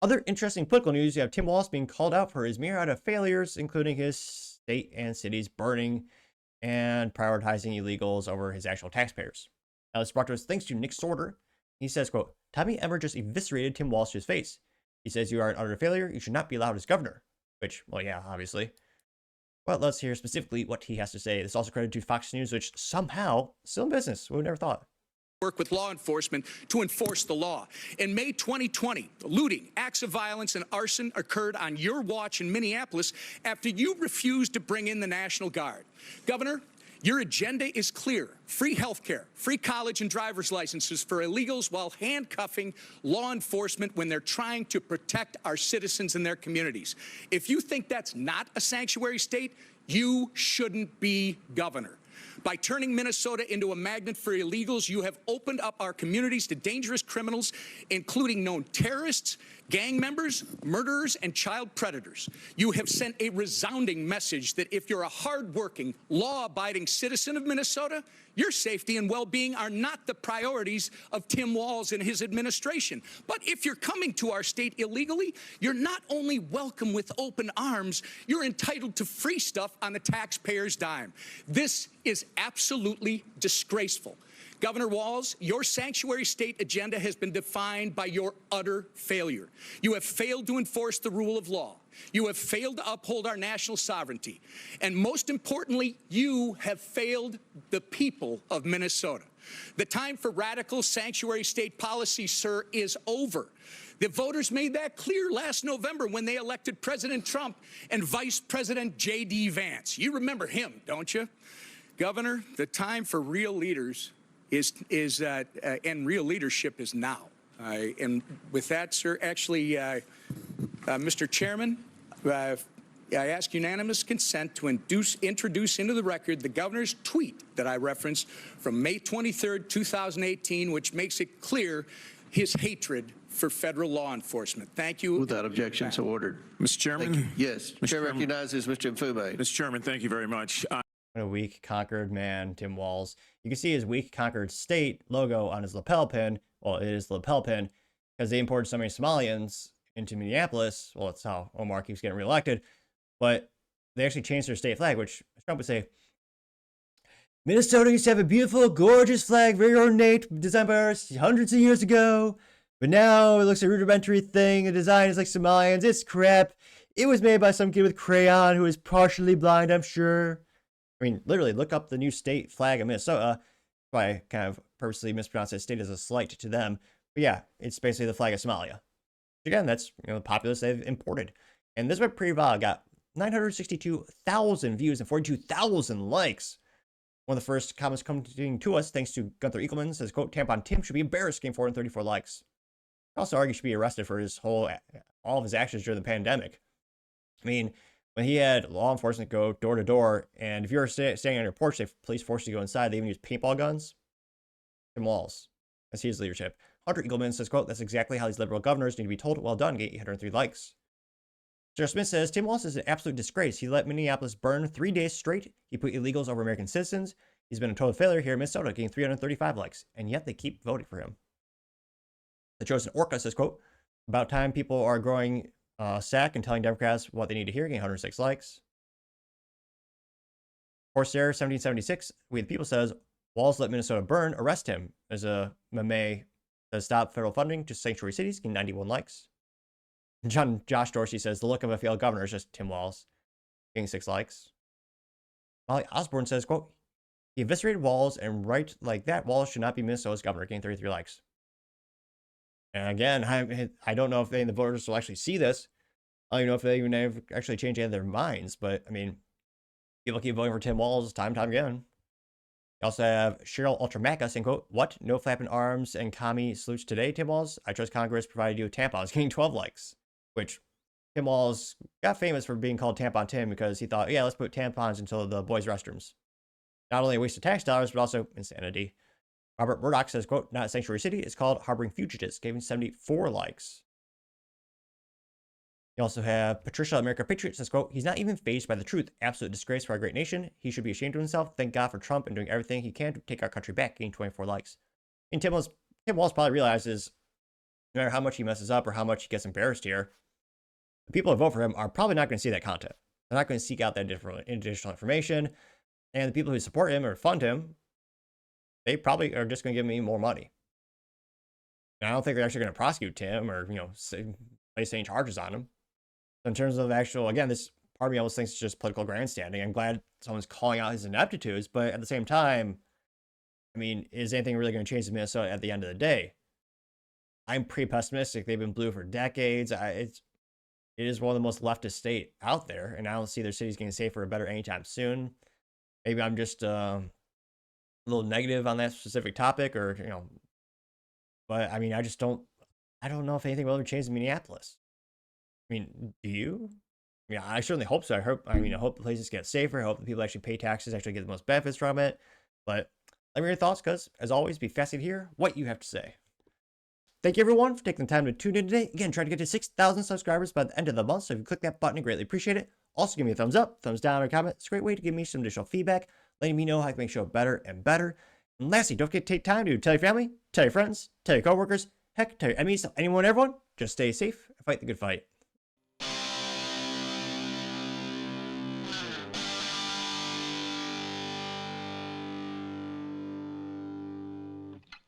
Other interesting political news, you have Tim Walz being called out for his myriad of failures, including his state and cities burning and prioritizing illegals over his actual taxpayers. Now, this brought to us thanks to Nick Sorter. He says, quote, Tommy Emmer just eviscerated Tim Walz to his face. He says you are an utter failure. You should not be allowed as governor. Which, well, yeah, obviously. But let's hear specifically what he has to say. This is also credited to Fox News, which somehow still in business. Who would never thought? Work with law enforcement to enforce the law. In May 2020, looting, acts of violence, and arson occurred on your watch in Minneapolis after you refused to bring in the National Guard. Governor, your agenda is clear. Free health care, free college and driver's licenses for illegals while handcuffing law enforcement when they're trying to protect our citizens and their communities. If you think that's not a sanctuary state, you shouldn't be governor. By turning Minnesota into a magnet for illegals, you have opened up our communities to dangerous criminals, including known terrorists, gang members, murderers, and child predators. You have sent a resounding message that if you're a hardworking, law-abiding citizen of Minnesota, your safety and well-being are not the priorities of Tim Walz and his administration. But if you're coming to our state illegally, you're not only welcome with open arms, you're entitled to free stuff on the taxpayer's dime. This is absolutely disgraceful. Governor Walz, your sanctuary state agenda has been defined by your utter failure. You have failed to enforce the rule of law. You have failed to uphold our national sovereignty. And most importantly, you have failed the people of Minnesota. The time for radical sanctuary state policy, sir, is over. The voters made that clear last November when they elected President Trump and Vice President J.D. Vance. You remember him, don't you? Governor, the time for real leaders and real leadership is now. And with that, sir, actually, Mr. Chairman, I ask unanimous consent to introduce into the record the governor's tweet that I referenced from May 23rd, 2018, which makes it clear his hatred for federal law enforcement. Thank you. Without objection, so ordered. Mr. Chairman? Yes. Chair recognizes Mr. Mfume. Mr. Chairman, thank you very much. What a weak, conquered man, Tim Walz. You can see his weak, conquered state logo on his lapel pin. Well, it is the lapel pin because they imported so many Somalians into Minneapolis. Well, that's how Omar keeps getting reelected. But they actually changed their state flag, which Trump would say, Minnesota used to have a beautiful, gorgeous flag, very ornate, designed by us hundreds of years ago. But now it looks like a rudimentary thing. The design is like Somalians. It's crap. It was made by some kid with crayon who is partially blind, I'm sure. I mean, literally, look up the new state flag of Minnesota. I kind of purposely mispronounced that state as a slight to them. But yeah, it's basically the flag of Somalia. Again, that's the populace they've imported. And this went pretty viral. Got 962,000 views and 42,000 likes. One of the first comments coming to us, thanks to Gunther Ekelman, says, quote, Tampon Tim should be embarrassed, getting 434 likes. I also argue he should be arrested for all of his actions during the pandemic. I mean, when he had law enforcement go door to door, and if you were standing on your porch, the police forced you to go inside. They even used paintball guns. Tim Walz. That's his leadership. Hunter Eagleman says, quote, that's exactly how these liberal governors need to be told. Well done, get 803 likes. Sarah Smith says, Tim Walz is an absolute disgrace. He let Minneapolis burn 3 days straight. He put illegals over American citizens. He's been a total failure here in Minnesota, getting 335 likes. And yet they keep voting for him. The Chosen Orca says, quote, about time people are growing sack and telling Democrats what they need to hear, getting 106 likes. Corsair 1776, We the People says, Walz let Minnesota burn, arrest him. There's a meme that stop federal funding to sanctuary cities, getting 91 likes. Josh Dorsey says, the look of a failed governor is just Tim Walz, getting 6 likes. Molly Osborne says, quote, he eviscerated Walz, and right like that, Walz should not be Minnesota's governor, getting 33 likes. And again, I don't know if any of the voters will actually see this. I don't even know if they even actually change any of their minds. But, I mean, people keep voting for Tim Walz time and time again. You also have Cheryl Ultramacca saying, quote, what? No flapping arms and commie salutes today, Tim Walz? I trust Congress provided you with tampons, getting 12 likes. Which, Tim Walz got famous for being called Tampon Tim because he thought, yeah, let's put tampons into the boys' restrooms. Not only a waste of tax dollars, but also insanity. Robert Murdoch says, quote, not a sanctuary city, it's called harboring fugitives, giving 74 likes. You also have Patricia America Patriot says, quote, he's not even fazed by the truth. Absolute disgrace for our great nation. He should be ashamed of himself. Thank God for Trump and doing everything he can to take our country back, getting 24 likes. And Tim Walz probably realizes no matter how much he messes up or how much he gets embarrassed here, the people who vote for him are probably not going to see that content. They're not going to seek out that additional information. And the people who support him or fund him, they probably are just going to give me more money. And I don't think they're actually going to prosecute Tim or, place any charges on him. So in terms of actual, again, this part of me almost thinks it's just political grandstanding. I'm glad someone's calling out his ineptitudes, but at the same time, I mean, is anything really going to change in Minnesota at the end of the day? I'm pretty pessimistic. They've been blue for decades. It is one of the most leftist state out there, and I don't see their cities getting safer or better anytime soon. Maybe I'm just a little negative on that specific topic, or but I mean, I don't know if anything will ever change in Minneapolis. I mean, do you? Yeah, I certainly hope so. I hope the places get safer. I hope the people actually pay taxes, actually get the most benefits from it. But let me know your thoughts, because as always, be fascinated to hear what you have to say. Thank you, everyone, for taking the time to tune in today. Again, trying to get to 6,000 subscribers by the end of the month. So if you click that button, I greatly appreciate it. Also, give me a thumbs up, thumbs down, or a comment. It's a great way to give me some additional feedback, letting me know how I can make the show better and better. And lastly, don't forget to take time to tell your family, tell your friends, tell your coworkers, heck, tell your enemies, anyone, everyone. Just stay safe and fight the good fight.